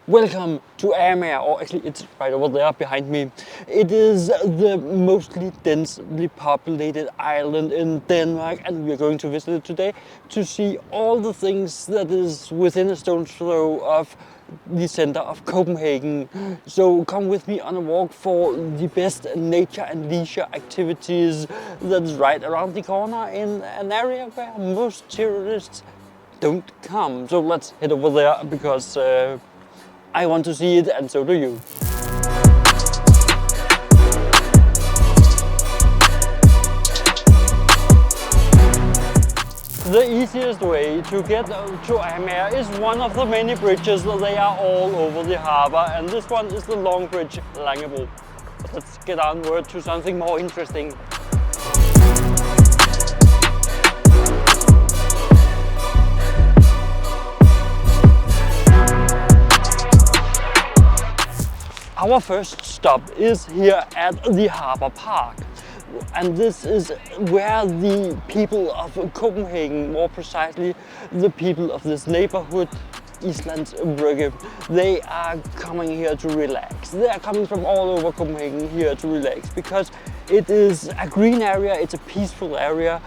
Welcome to Amager, or actually it's right over there behind me. It is the mostly densely populated island in Denmark, and we are going to visit it today to see all the things that is within a stone's throw of the center of Copenhagen. So come with me on a walk for the best nature and leisure activities that's right around the corner in an area where most tourists don't come. So let's head over there because I want to see it, and so do you. The easiest way to get to Amager is one of the many bridges. They are all over the harbour, and this one is the long bridge, Langebro. Let's get onward to something more interesting. Our first stop is here at the Harbour Park, and this is where the people of Copenhagen, more precisely the people of this neighborhood, Islandsbrygge, they are coming here to relax. They are coming from all over Copenhagen here to relax because it is a green area, it's a peaceful area.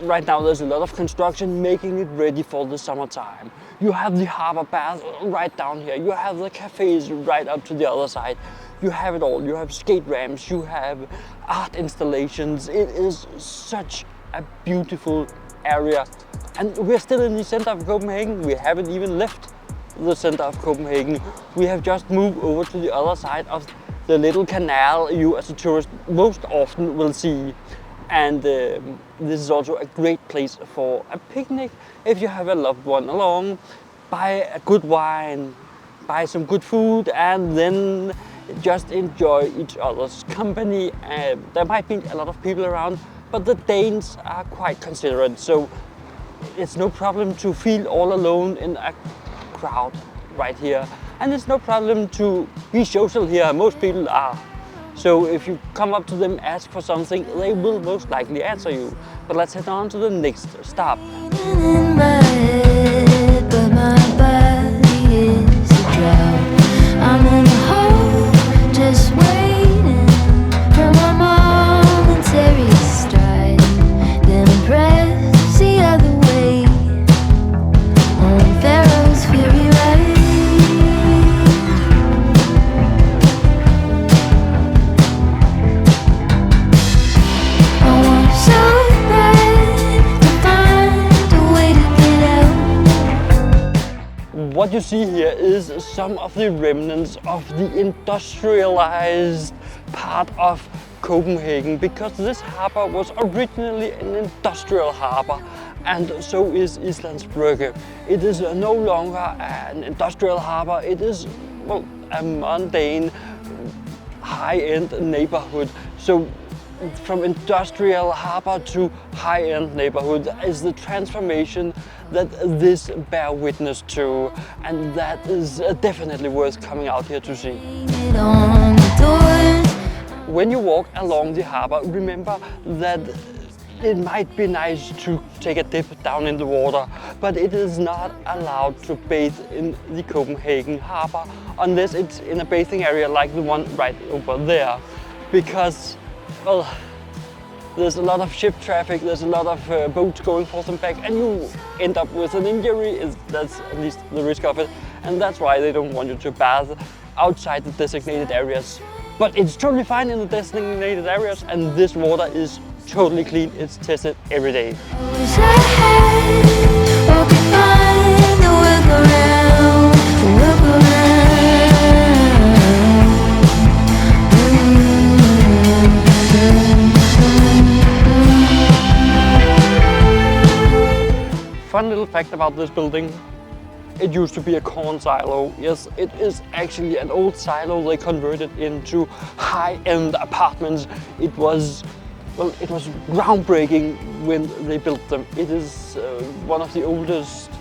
Right now there's a lot of construction making it ready for the summertime. You have the harbour bath right down here. You have the cafes right up to the other side. You have it all. You have skate ramps, you have art installations. It is such a beautiful area. And we're still in the center of Copenhagen. We haven't even left the center of Copenhagen. We have just moved over to the other side of the little canal you as a tourist most often will see. And this is also a great place for a picnic if you have a loved one along. Buy a good wine, buy some good food, and then just enjoy each other's company. There might be a lot of people around, but the Danes are quite considerate, so it's no problem to feel all alone in a crowd right here. And it's no problem to be social here, most people are. So if you come up to them, ask for something, they will most likely answer you. But let's head on to the next stop. What you see here is some of the remnants of the industrialized part of Copenhagen, because this harbour was originally an industrial harbour, and so is Islandsbrygge. It is no longer an industrial harbour, it is, well, a mundane, high-end neighbourhood. So from industrial harbour to high-end neighborhood is the transformation that this bear witness to, and that is definitely worth coming out here to see. When you walk along the harbour, remember that it might be nice to take a dip down in the water, but it is not allowed to bathe in the Copenhagen harbour unless it's in a bathing area like the one right over there, because, well, there's a lot of ship traffic, there's a lot of boats going forth and back, and you end up with an injury. That's at least the risk of it, and that's why they don't want you to bath outside the designated areas. But it's totally fine in the designated areas, and this water is totally clean. It's tested every day. Fun little fact about this building, it used to be a corn silo. Yes, it is actually an old silo they converted into high-end apartments. It was, well, it was groundbreaking when they built them. It is one of the oldest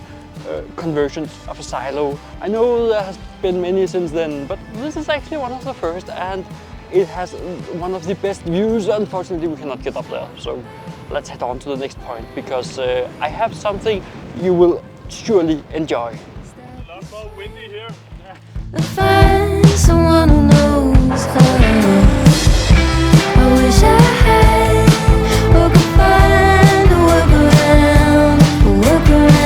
conversions of a silo. I know there has been many since then, but this is actually one of the first, and it has one of the best views. Unfortunately, we cannot get up there, so let's head on to the next point, because I have something you will surely enjoy. A lot more windy here. and find someone who knows her. I wish I had or could find a workaround, a workaround.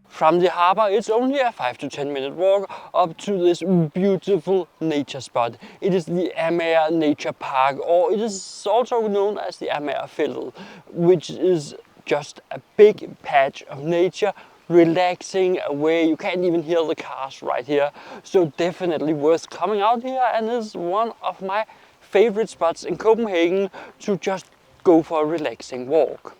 From the harbor, it's only a 5 to 10 minute walk up to this beautiful nature spot. It is the Amager Nature Park, or it is also known as the Amager Fiddle, which is just a big patch of nature, relaxing away. You can't even hear the cars right here. So definitely worth coming out here, and is one of my favorite spots in Copenhagen to just go for a relaxing walk.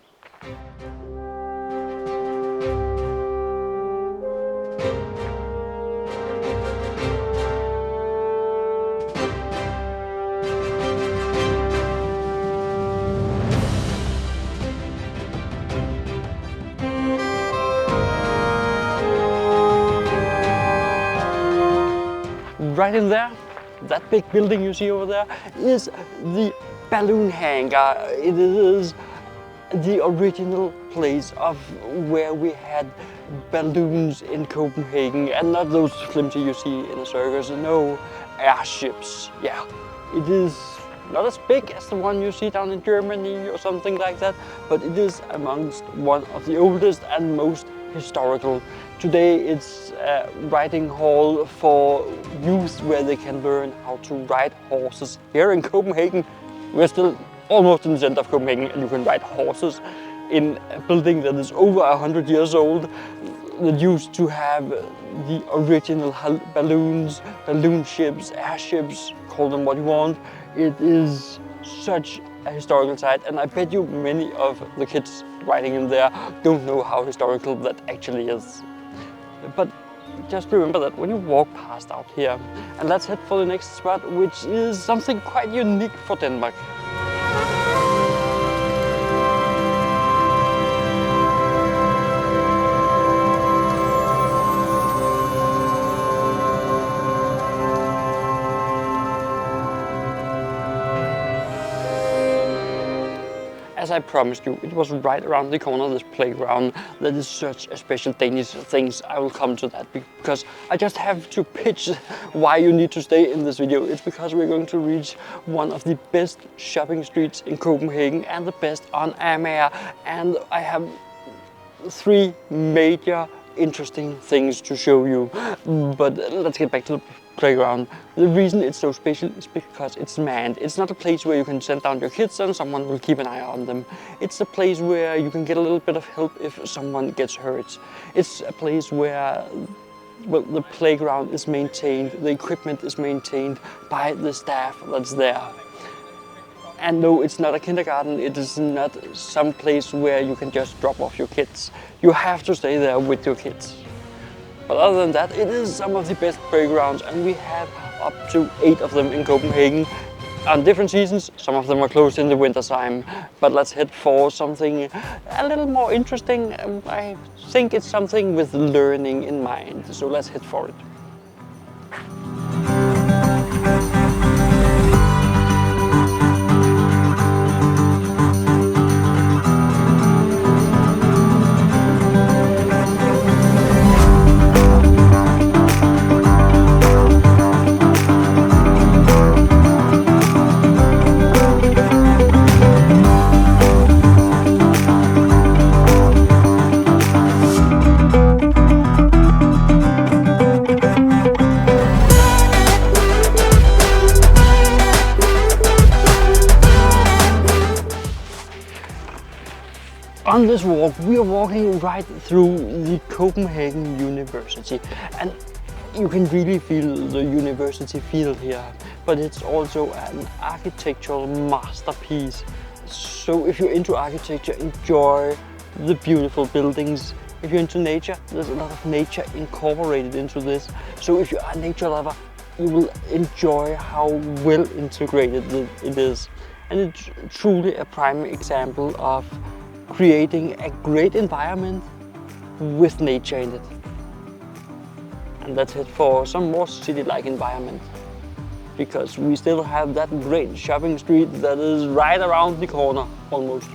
Right in there, that big building you see over there is the balloon hangar. It is the original place of where we had balloons in Copenhagen, and not those flimsy you see in a circus. No, airships. Yeah, it is not as big as the one you see down in Germany or something like that, but it is amongst one of the oldest and most historical. Today it's a riding hall for youth where they can learn how to ride horses. Here in Copenhagen, we're still almost in the center of Copenhagen, and you can ride horses in a building that is over 100 years old, that used to have the original balloons, balloon ships, airships, call them what you want. It is such a historical site, and I bet you many of the kids riding in there don't know how historical that actually is. But just remember that when you walk past out here. And let's head for the next spot, which is something quite unique for Denmark. As I promised you, it was right around the corner of this playground that is such a special Danish things. I will come to that because I just have to pitch why you need to stay in this video. It's because we're going to reach one of the best shopping streets in Copenhagen and the best on Amager. And I have 3 major interesting things to show you. But let's get back to the playground. The reason it's so special is because it's manned. It's not a place where you can send down your kids and someone will keep an eye on them. It's a place where you can get a little bit of help if someone gets hurt. It's a place where, well, the playground is maintained, the equipment is maintained by the staff that's there. And no, it's not a kindergarten, it is not some place where you can just drop off your kids. You have to stay there with your kids. But other than that, it is some of the best playgrounds, and we have up to 8 of them in Copenhagen on different seasons. Some of them are closed in the winter time. But let's head for something a little more interesting. I think it's something with learning in mind, so let's head for it. On this walk, we are walking right through the Copenhagen University, and you can really feel the university feel here, but it's also an architectural masterpiece. So if you're into architecture, enjoy the beautiful buildings. If you're into nature, there's a lot of nature incorporated into this. So if you're a nature lover, you will enjoy how well integrated it is. And it's truly a prime example of creating a great environment with nature in it. And that's it for some more city-like environment, because we still have that great shopping street that is right around the corner almost.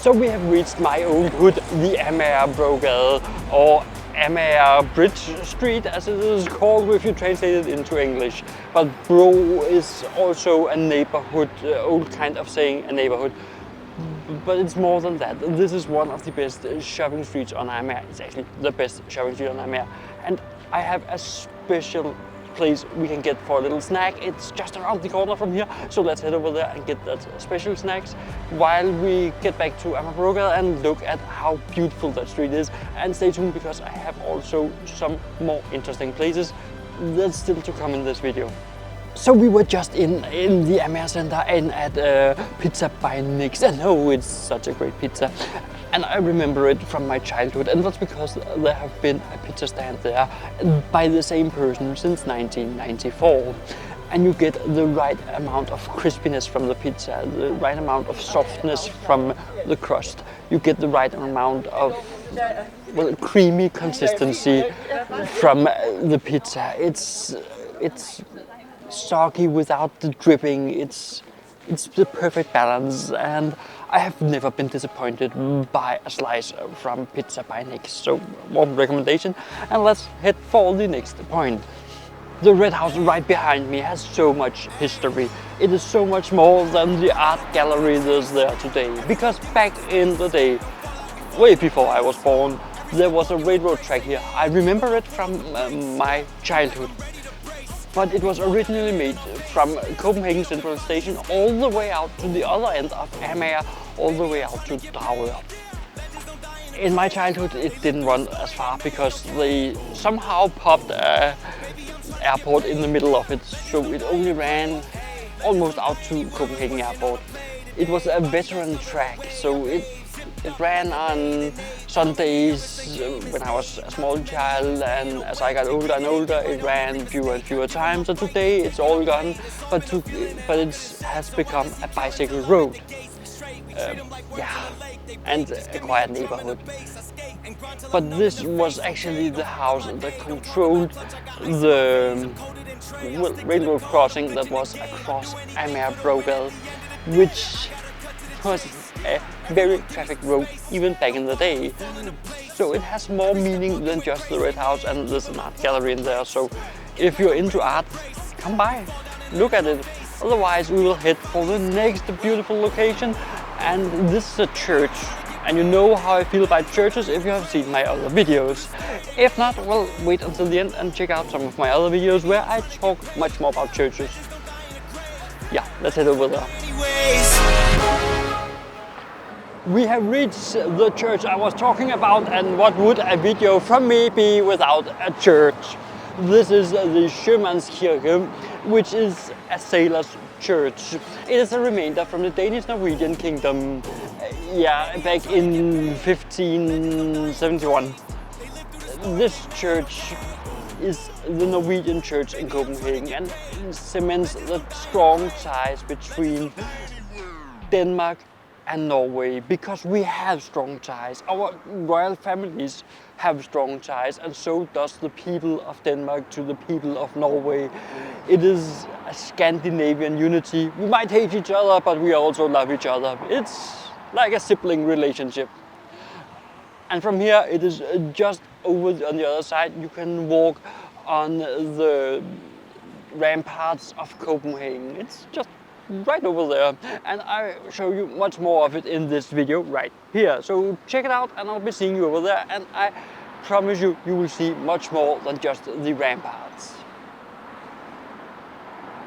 So we have reached my old hood, the Amager Brogade, or Amager Bridge Street as it is called if you translate it into English. But Bro is also a neighborhood, old kind of saying a neighborhood. But it's more than that. This is one of the best shopping streets on Amager. It's actually the best shopping street on Amager. And I have a special place we can get for a little snack. It's just around the corner from here, so let's head over there and get that special snacks while we get back to Amager and look at how beautiful that street is. And stay tuned, because I have also some more interesting places that's still to come in this video. So we were just in the Amager Center and at Pizza by Nix, and oh, it's such a great pizza. And I remember it from my childhood, and that's because there have been a pizza stand there by the same person since 1994. And you get the right amount of crispiness from the pizza, the right amount of softness from the crust. You get the right amount of, well, creamy consistency from the pizza. It's soggy without the dripping. It's the perfect balance, and I have never been disappointed by a slice from Pizza by Nix. So, warm recommendation, and let's head for the next point. The Red House right behind me has so much history. It is so much more than the art gallery that's there today. Because back in the day, way before I was born, there was a railroad track here. I remember it from my childhood. But it was originally made from Copenhagen Central Station all the way out to the other end of Amager, all the way out to Dragør. In my childhood it didn't run as far because they somehow popped an airport in the middle of it, so it only ran almost out to Copenhagen Airport. It was a veteran track, so it ran on Sundays when I was a small child, and as I got older and older it ran fewer and fewer times, and today it's all gone, but it has become a bicycle road. And a quiet neighborhood. But this was actually the house that controlled the railroad crossing that was across Amager Brogade, which was a very traffic road even back in the day. So it has more meaning than just the Red House, and there's an art gallery in there. So if you're into art, come by, look at it. Otherwise we will head for the next beautiful location, and this is a church. And you know how I feel about churches if you have seen my other videos. If not, well, wait until the end and check out some of my other videos where I talk much more about churches. Yeah, let's head over there. We have reached the church I was talking about, and what would a video from me be without a church? This is the Sjømandskirke, which is a sailor's church. It is a remainder from the Danish Norwegian kingdom, back in 1571. This church is the Norwegian church in Copenhagen and cements the strong ties between Denmark and Norway, because we have strong ties. Our royal families have strong ties, and so does the people of Denmark to the people of Norway. It is a Scandinavian unity. We might hate each other, but we also love each other. It's like a sibling relationship. And from here, it is just over on the other side. You can walk on the ramparts of Copenhagen. It's just right over there, and I show you much more of it in this video right here. So check it out, and I'll be seeing you over there, and I promise you, you will see much more than just the ramparts.